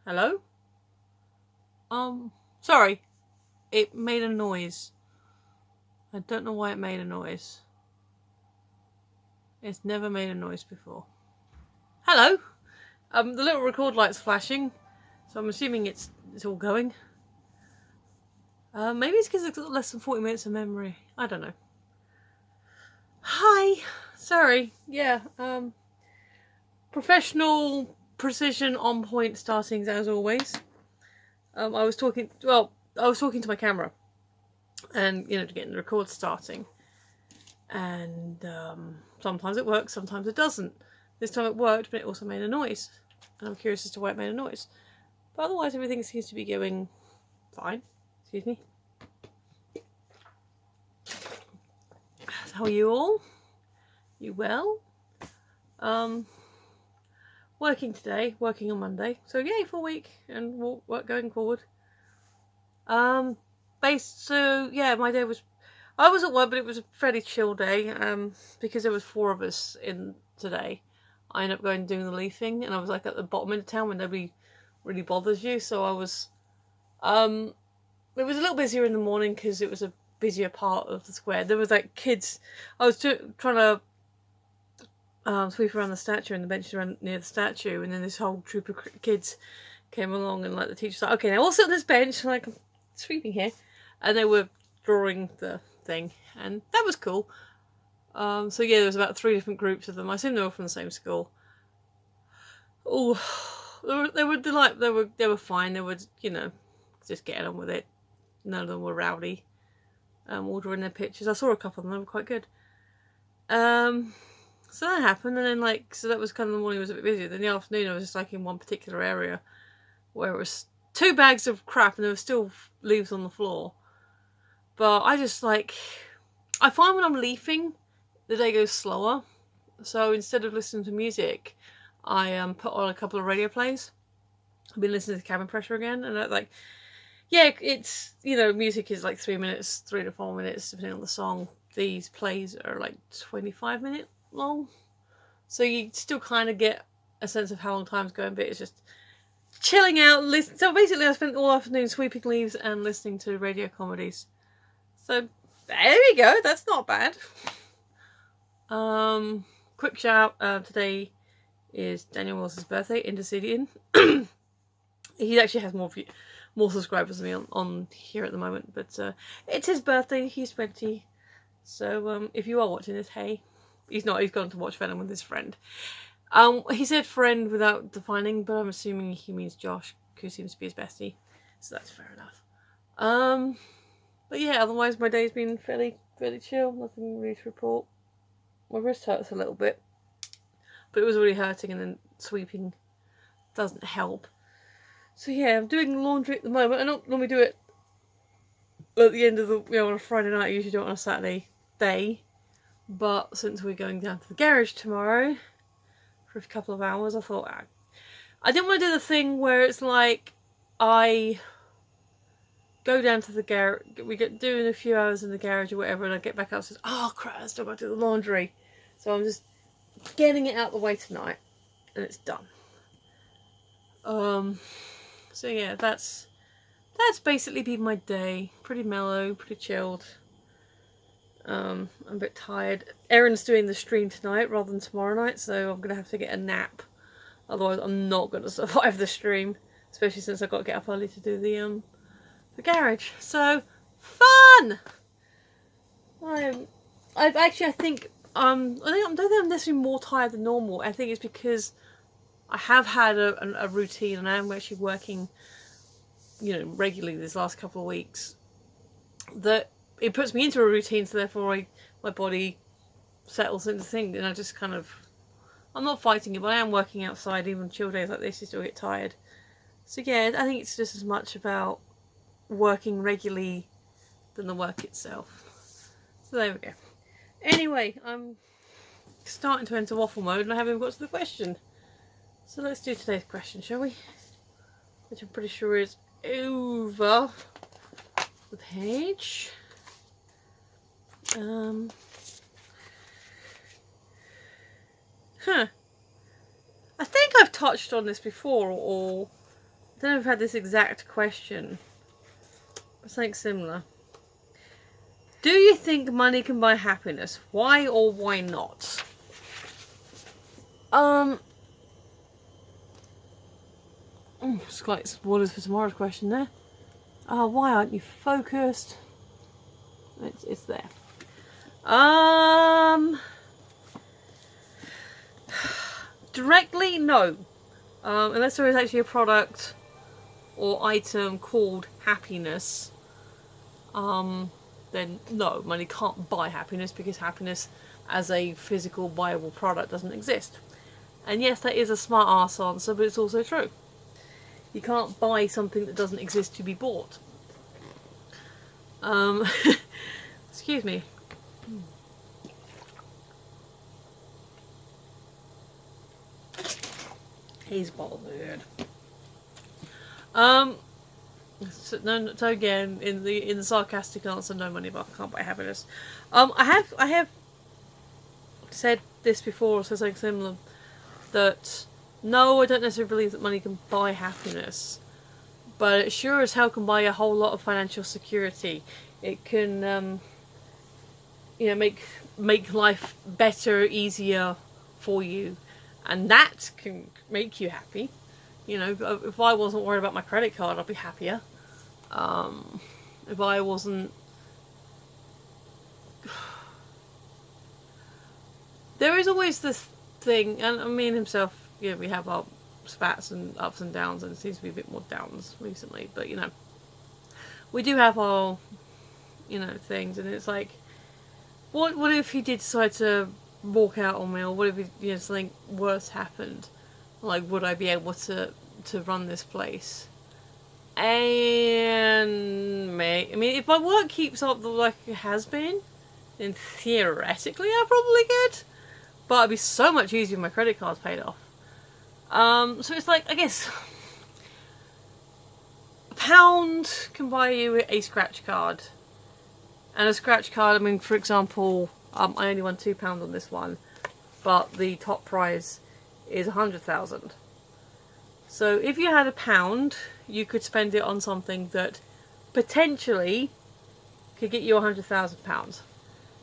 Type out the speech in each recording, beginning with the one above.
Hello? Sorry. It made a noise. I don't know why it made a noise. It's never made a noise before. Hello? The little record light's flashing, so I'm assuming it's all going. Maybe it's because it's got less than 40 minutes of memory. I don't know. Hi. Sorry. Yeah. Professional precision on point startings as always. I was talking to my camera and, to get the record starting. And sometimes it works, sometimes it doesn't. This time it worked, but it also made a noise. And I'm curious as to why it made a noise. But otherwise everything seems to be going fine. Excuse me. How are you all? You well? Working today, working on Monday. So yay, full week and work going forward. My day was, I was at work, but it was a fairly chill day, because there was 4 of us in today. I ended up going and doing the leafing, and I was like at the bottom of the town where nobody really bothers you, so I was, it was a little busier in the morning because it was a busier part of the square. There was like kids, I was trying to sweep around the statue and the benches around near the statue, and then this whole troop of kids came along, and like the teacher's like, okay, now all sit on this bench, like I'm sweeping here, and they were drawing the thing, and that was cool. So yeah, there was about 3 different groups of them. I assume they were from the same school. Oh, they were fine. They were, just getting on with it. None of them were rowdy. All drawing their pictures. I saw a couple of them. They were quite good. So that happened, and then so that was kind of the morning was a bit busy. Then the afternoon I was just in one particular area where it was 2 bags of crap and there were still leaves on the floor. But I just I find when I'm leafing, the day goes slower. So instead of listening to music, I put on a couple of radio plays. I've been listening to Cabin Pressure again, and it's, music is 3 minutes, 3 to 4 minutes, depending on the song. These plays are 25 minutes long. So you still kind of get a sense of how long time's going, but it's just chilling out, listening. So basically I spent all afternoon sweeping leaves and listening to radio comedies. So there we go, that's not bad. Quick shout, today is Daniel Wilson's birthday, Intercedian. He actually has more subscribers than me on here at the moment, but it's his birthday, he's 20. So if you are watching this, hey, he's gone to watch Venom with his friend. He said friend without defining, but I'm assuming he means Josh, who seems to be his bestie, so that's fair enough. But yeah, otherwise my day's been fairly chill, nothing really to report. My wrist hurts a little bit, but it was already hurting, and then sweeping doesn't help. So yeah, I'm doing laundry at the moment. I don't normally do it at the end of the, on a Friday night. I usually do it on a Saturday day, but since we're going down to the garage tomorrow for a couple of hours, I thought I didn't want to do the thing where it's I go down to the garage, we get doing a few hours in the garage or whatever, and I get back up and says, oh crap, I still got to do the laundry. So I'm just getting it out the way tonight, and it's done. So yeah, that's basically been my day. Pretty mellow, pretty chilled. I'm a bit tired. Erin's doing the stream tonight rather than tomorrow night, so I'm gonna have to get a nap. Otherwise I'm not gonna survive the stream, especially since I've got to get up early to do the garage. So fun! I think I don't think I'm necessarily more tired than normal. I think it's because I have had a routine, and I'm actually working, regularly this last couple of weeks. That it puts me into a routine, so therefore my body settles into things, and I just I'm not fighting it, but I am working outside. Even chill days like this, you still get tired. So yeah, I think it's just as much about working regularly than the work itself. So there we go. Anyway, I'm starting to enter waffle mode, and I haven't even got to the question. So let's do today's question, shall we? Which I'm pretty sure is over the page. I think I've touched on this before, or don't know if I've had this exact question, but something similar. Do you think money can buy happiness? Why or why not? It's like spoilers for tomorrow's question there. Why aren't you focused? It's there. Directly, no. Unless there is actually a product or item called happiness, then no, money can't buy happiness, because happiness as a physical viable product doesn't exist. And yes, that is a smart ass answer, but it's also true. You can't buy something that doesn't exist to be bought. Excuse me. He's bothered. So again, in the sarcastic answer, no, money can't buy happiness. I have said this before, or said something similar, that no, I don't necessarily believe that money can buy happiness, but it sure as hell can buy a whole lot of financial security. It can, make life better, easier for you, and that can make you happy. If I wasn't worried about my credit card, I'd be happier. If I wasn't... There is always this thing, and me and himself, we have our spats and ups and downs, and it seems to be a bit more downs recently, but we do have our, things, and it's like, what if he did decide to walk out on me, or what if something worse happened? Like, would I be able to run this place? And if my work keeps up like it has been, then theoretically I probably could. But it'd be so much easier if my credit card's paid off. So it's like, I guess, £1 can buy you a scratch card. And a scratch card, for example, I only won £2 on this one, but the top prize is 100,000. So if you had £1, you could spend it on something that potentially could get you £100,000.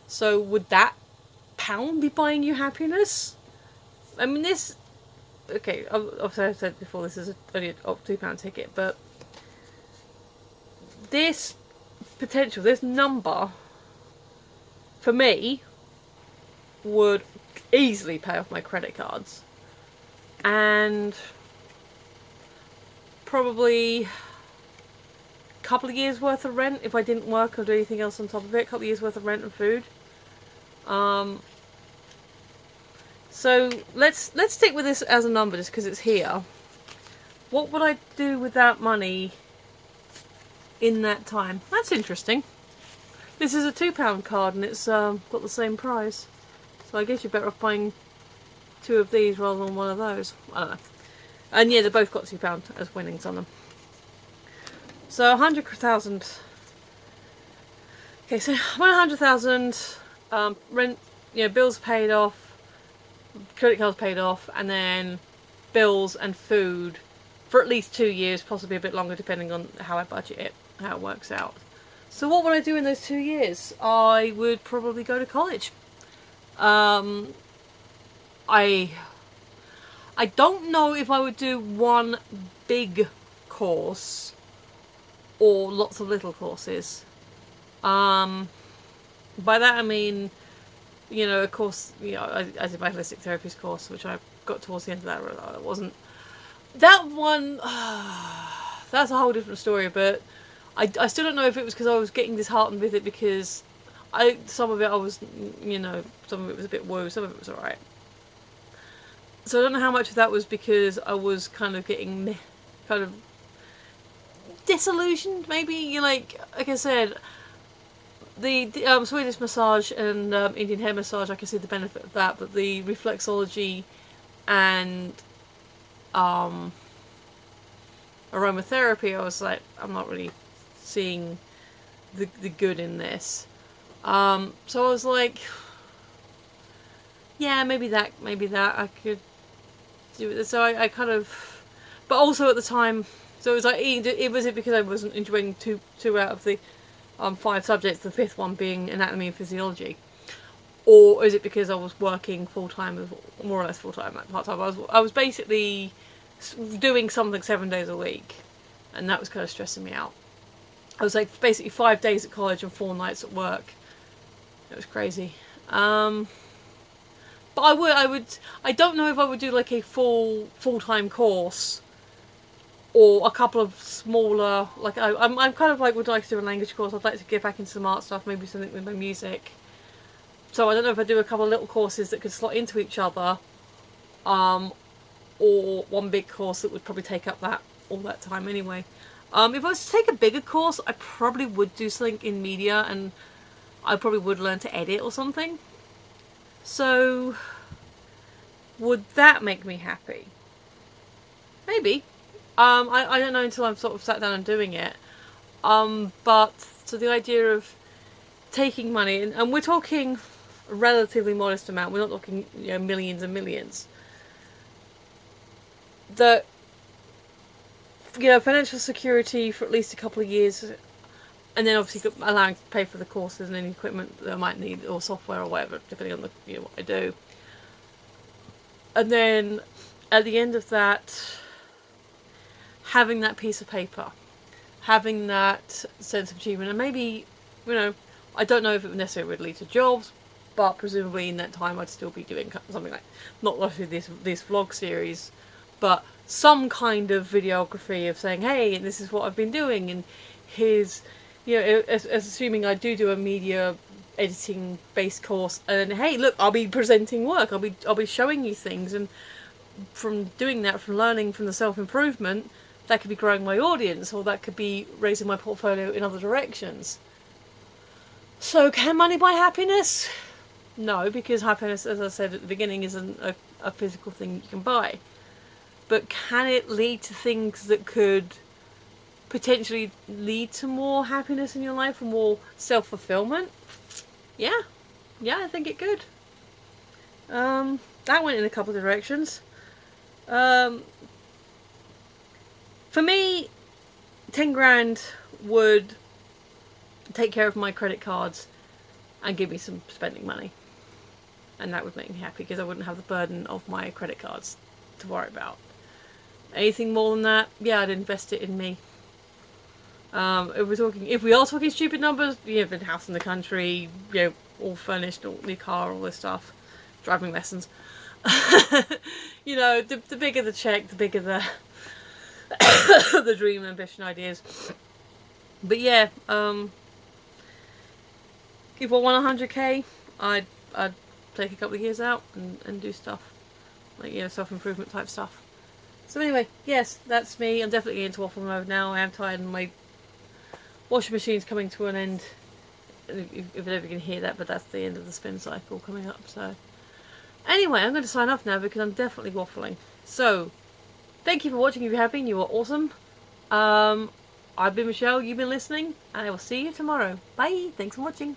So would that £1 be buying you happiness? This... Okay, obviously I've said before, this is only a £2 ticket, but this potential, this number, for me, would easily pay off my credit cards. And probably a couple of years worth of rent if I didn't work or do anything else on top of it. A couple of years worth of rent and food. So let's stick with this as a number just because it's here. What would I do with that money in that time? That's interesting. This is a £2 card and it's got the same price. So I guess you're better off buying 2 of these rather than 1 of those. I don't know. And yeah, they both got £2 as winnings on them. So 100,000. Okay, so 100,000. Rent, bills paid off, credit cards paid off, and then bills and food for at least 2 years, possibly a bit longer depending on how I budget it, how it works out. So what would I do in those 2 years? I would probably go to college. I don't know if I would do one big course or lots of little courses. By that I mean, of course, I did my holistic therapist course, which I got towards the end of that. It wasn't that one. That's a whole different story. But I still don't know if it was because I was getting disheartened with it, because some of it I was, some of it was a bit woo, some of it was alright. So I don't know how much of that was because I was kind of getting kind of disillusioned, maybe. Like I said, the Swedish massage and Indian hair massage, I can see the benefit of that, but the reflexology and aromatherapy, I was like, I'm not really seeing the good in this. So I was like, yeah, maybe that I could do it. So I kind of, but also at the time, So it was like, was it because I wasn't enjoying two out of the 5 subjects, the 5th one being anatomy and physiology, or is it because I was working full time, more or less full time, like part time? I was basically doing something 7 days a week, and that was kind of stressing me out. I was like basically 5 days at college and 4 nights at work. It was crazy. But I don't know if I would do like a full-time course, or a couple of smaller, like I'm kind of like, would like to do a language course. I'd like to get back into some art stuff, maybe something with my music. So I don't know if I do a couple of little courses that could slot into each other, or one big course that would probably take up all that time anyway. If I was to take a bigger course, I probably would do something in media, and I probably would learn to edit or something. So, would that make me happy? Maybe. I don't know until I've sort of sat down and doing it. But, so the idea of taking money, and we're talking a relatively modest amount, we're not talking, millions and millions. That, financial security for at least a couple of years, and then obviously allowing to pay for the courses and any equipment that I might need, or software or whatever, depending on the what I do. And then at the end of that, having that piece of paper, having that sense of achievement, and maybe, I don't know if it necessarily would lead to jobs, but presumably in that time I'd still be doing something like, not likely this vlog series, but some kind of videography of saying, hey, and this is what I've been doing, and here's, assuming I do a media editing based course, and hey, look, I'll be presenting work, I'll be showing you things, and from doing that, from learning from the self-improvement, that could be growing my audience, or that could be raising my portfolio in other directions. So can money buy happiness? No, because happiness, as I said at the beginning, isn't a physical thing you can buy. But can it lead to things that could potentially lead to more happiness in your life, or more self-fulfillment? Yeah, I think it could. That went in a couple of directions. For me, 10 grand would take care of my credit cards and give me some spending money, and that would make me happy because I wouldn't have the burden of my credit cards to worry about. Anything more than that, yeah, I'd invest it in me. If we are talking stupid numbers, the house in the country, all furnished, all new car, all this stuff, driving lessons. The bigger the check, the bigger the the dream, ambition, ideas. But yeah, if I won 100k, I'd take a couple of years out and do stuff like self-improvement type stuff. So anyway, yes, that's me. I'm definitely into waffle mode now. I am tired, and my washing machine's coming to an end. If you can hear that, but that's the end of the spin cycle coming up. So anyway, I'm going to sign off now because I'm definitely waffling. So thank you for watching. If you have been, you are awesome. I've been Michelle. You've been listening, and I will see you tomorrow. Bye. Thanks for watching.